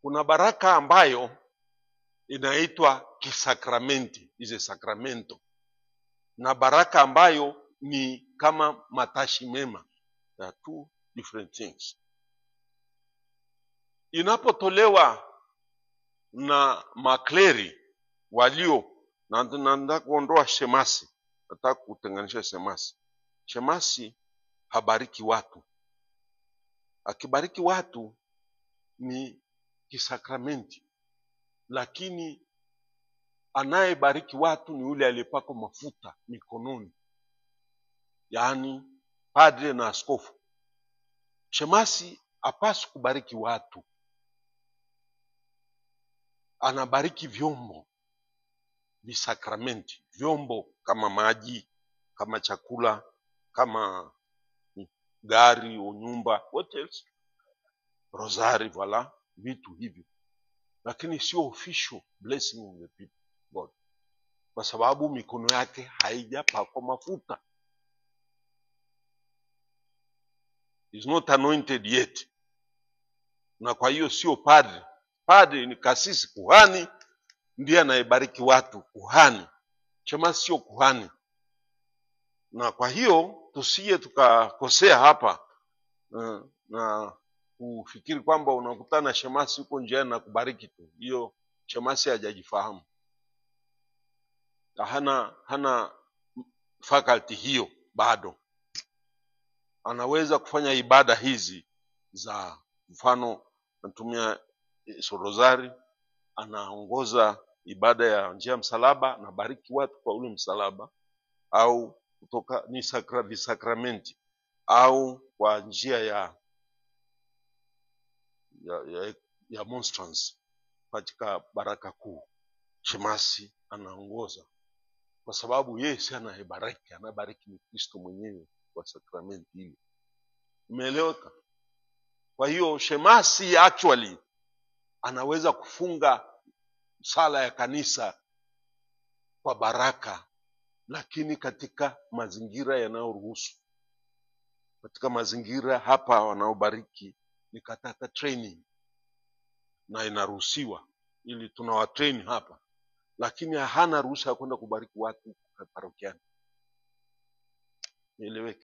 Kuna baraka ambayo inaitwa kisakramenti, ize sakramento, na baraka ambayo ni kama matashi mema. There are two different things. Inapotolewa na makleri walio na nataka kuondoa shemasi, nataka kutenganisha shemasi. Shemasi habariki watu. Akibariki watu ni kisakramenti, lakini anayebariki watu ni yule aliyepakwa mafuta mikononi, yaani padre na askofu. Shemasi hapaswi kubariki watu, anabariki vyombo visakramenti, vyombo kama maji, kama chakula, kama gari au nyumba, what else, rosari, voila, vitu hivyo, lakini sio official blessing of the people God, kwa sababu mikono yake haijapakwa mafuta, is not anointed yet. Na kwa hiyo sio padre. Padre ni kasisi, kuhani ndiye anayebariki watu, kuhani. Shemasi sio kuhani. Na kwa hiyo tusije tukakosea hapa na kufikiri kwamba unakutana shemasi huko njiani na kubariki tu. Hiyo shemasi hajajifahamu, hana faculty hiyo bado. Anaweza kufanya ibada hizi za mfano, anatumia rosari, anaongoza ibada ya njia ya msalaba, anabariki watu kwa ule msalaba, au kutoka ni sakramenti, au kwa njia ya monstrance katika baraka kuu. Shemasi anaongoza kwa sababu yeye si anayebariki, anabariki ni Kristo mwenyewe kwa sakramenti hili. Umeeleweka? Kwa hiyo shemasi actually anaweza kufunga sala ya kanisa kwa baraka, lakini katika mazingira yanayoruhusu. Katika mazingira hapa wanaobariki ni katata training, na inaruhusiwa ili tunawatrain hapa, lakini hana ruhusa ya kwenda kubariki watu parokiani. Nieleweke?